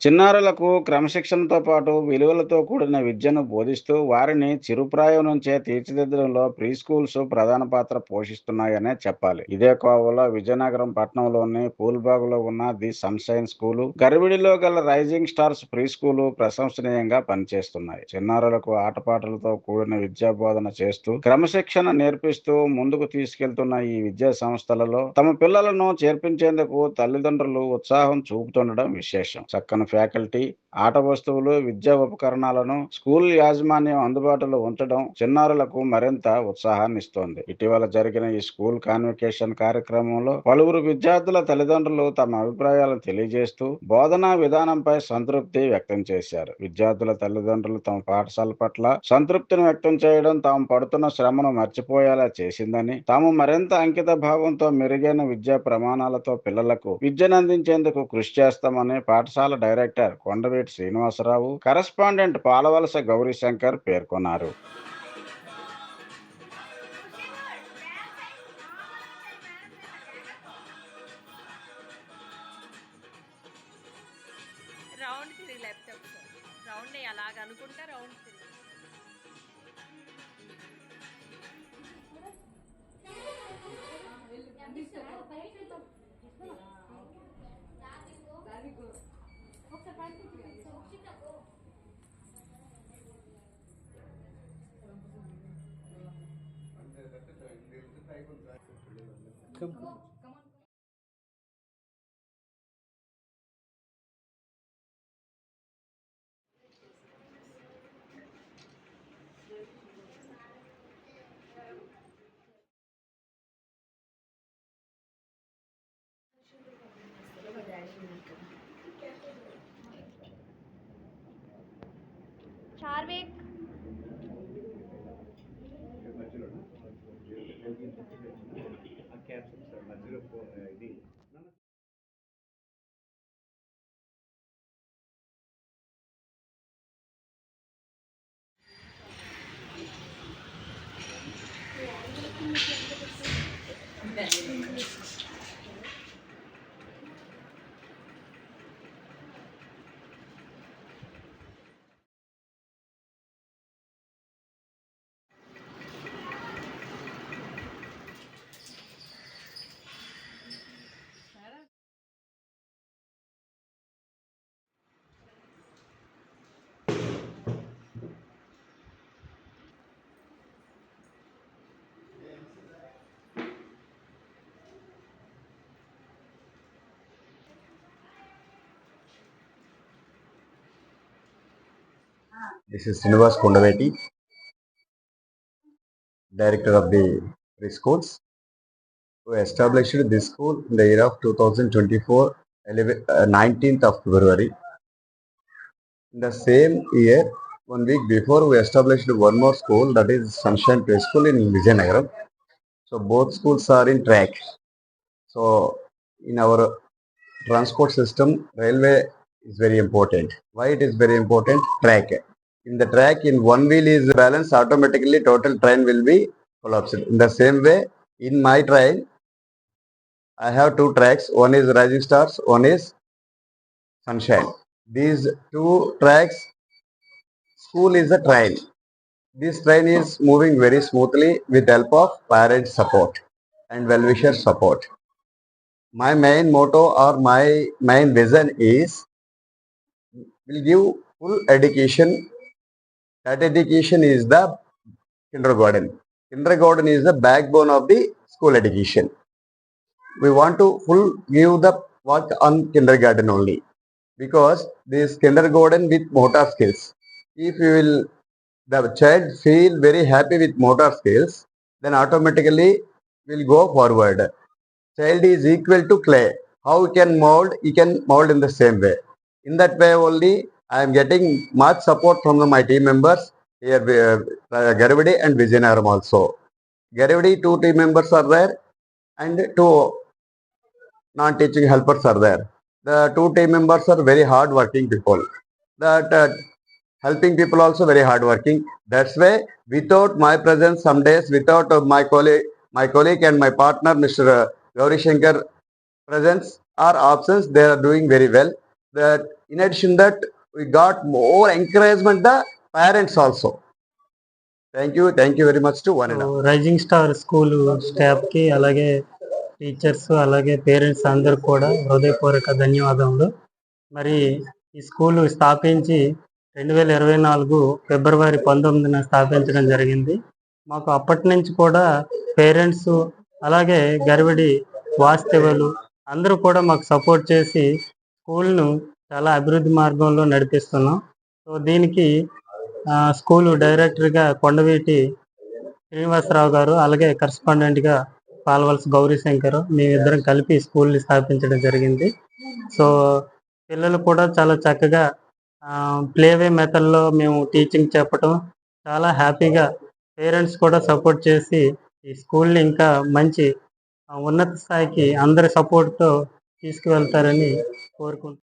చిన్నారులకు క్రమశిక్షణతో పాటు విలువలతో కూడిన విద్యను బోధిస్తూ వారిని చిరుప్రాయం నుంచే తీర్చిదిద్దడంలో ప్రీ స్కూల్స్ ప్రధాన పాత్ర పోషిస్తున్నాయనే చెప్పాలి. ఇదే కోవలో విజయనగరం పట్టణంలోని పూల్బాగులో ఉన్న ది సన్షైన్ స్కూలు, గరివిడిలో గల రైజింగ్ స్టార్స్ ప్రీ స్కూలు ప్రశంసనీయంగా పనిచేస్తున్నాయి. చిన్నారులకు ఆటపాటలతో కూడిన విద్యా బోధన చేస్తూ క్రమశిక్షణ నేర్పిస్తూ ముందుకు తీసుకెళ్తున్న ఈ విద్యా సంస్థలలో తమ పిల్లలను చేర్పించేందుకు తల్లిదండ్రులు ఉత్సాహం చూపుతుండడం విశేషం. చక్కని ఫ్యాకల్టీ, ఆట వస్తువులు, విద్యా ఉపకరణాలను స్కూల్ యాజమాన్యం అందుబాటులో ఉంచడం చిన్నారులకు మరింత ఉత్సాహాన్నిస్తోంది. ఇటీవల జరిగిన ఈ స్కూల్ కాన్వకేషన్ కార్యక్రమంలో పలువురు విద్యార్థుల తల్లిదండ్రులు తమ అభిప్రాయాలను తెలియజేస్తూ బోధనా విధానంపై సంతృప్తి వ్యక్తం చేశారు. విద్యార్థుల తల్లిదండ్రులు తమ పాఠశాల పట్ల సంతృప్తిని వ్యక్తం చేయడం తాము పడుతున్న శ్రమను మర్చిపోయేలా చేసిందని, తాము మరింత అంకిత భావంతో మెరుగైన విద్యా ప్రమాణాలతో పిల్లలకు విద్యను అందించేందుకు కృషి చేస్తామని పాఠశాల డైరెక్టర్ కొండవీటి శ్రీనివాసరావు, కరెస్పాండెంట్ పాలవలస గౌరీశంకర్ పేర్కొన్నారు. రౌండ్ తిరిగి లేకపోతే ఒకసారి రౌండ్ అలాగ అనుకుంటా రౌండ్ తిరిగి Charvik This is Srinivas Kondaveti, Director of the Preschools, who established this school in the year of 2024, 19th of February. In the same year, 1 week before, we established one more school, that is Sunshine Preschool in Vizianagaram. So both schools are in track. So in our transport system, railway is very important. Why it is very important? Track. In the track, in one wheel is balanced, automatically total train will be collapsed. In the same way, in my train, I have two tracks. One is Rising Stars, one is Sunshine. These two tracks, school is a train. This train is moving very smoothly with help of parent support and well-wisher support. My main motto or my main vision is will give full education. That education is the kindergarten. Kindergarten is the backbone of the school education. We want to full give the work on kindergarten only, because this kindergarten with motor skills. If you will, the child feel very happy with motor skills, then automatically will go forward. Child is equal to clay. How he can mold in the same way. In that way only, I am getting much support from my team members here, Garivadi and Vijayanagaram also. Garivadi, two team members are there and two non-teaching helpers are there. The two team members are very hard working people. That helping people also very hard working. That's why without my presence some days, without my colleague and my partner Mr. Gauri Shankar presence or absence, they are doing very well. that in addition that we got more encouragement the parents also. Thank you very much to one and all. Rising star school స్టాఫ్కి అలాగే teachers అలాగే parents అందరూ కూడా హృదయపూర్వక ధన్యవాదములు. మరి ఈ school స్థాపించి 2024 ఫిబ్రవరి 19న స్థాపించడం జరిగింది. మాకు అప్పటి నుంచి కూడా పేరెంట్స్ అలాగే గరివిడి వాస్తవులు అందరూ కూడా మాకు సపోర్ట్ చేసి స్కూల్ను చాలా అభివృద్ధి మార్గంలో నడిపిస్తున్నాం. సో దీనికి స్కూలు డైరెక్టర్గా కొండవీటి శ్రీనివాసరావు గారు అలాగే కరస్పాండెంట్గా పాలవలస గౌరీశంకర్ మేమిద్దరం కలిపి స్కూల్ని స్థాపించడం జరిగింది. సో పిల్లలు కూడా చాలా చక్కగా ప్లేవే మెథడ్లో మేము టీచింగ్ చెప్పటం చాలా హ్యాపీగా పేరెంట్స్ కూడా సపోర్ట్ చేసి ఈ స్కూల్ని ఇంకా మంచి ఉన్నత స్థాయికి అందరి సపోర్ట్తో తీసుకువెళ్తారని కోరుకుంటున్నాను.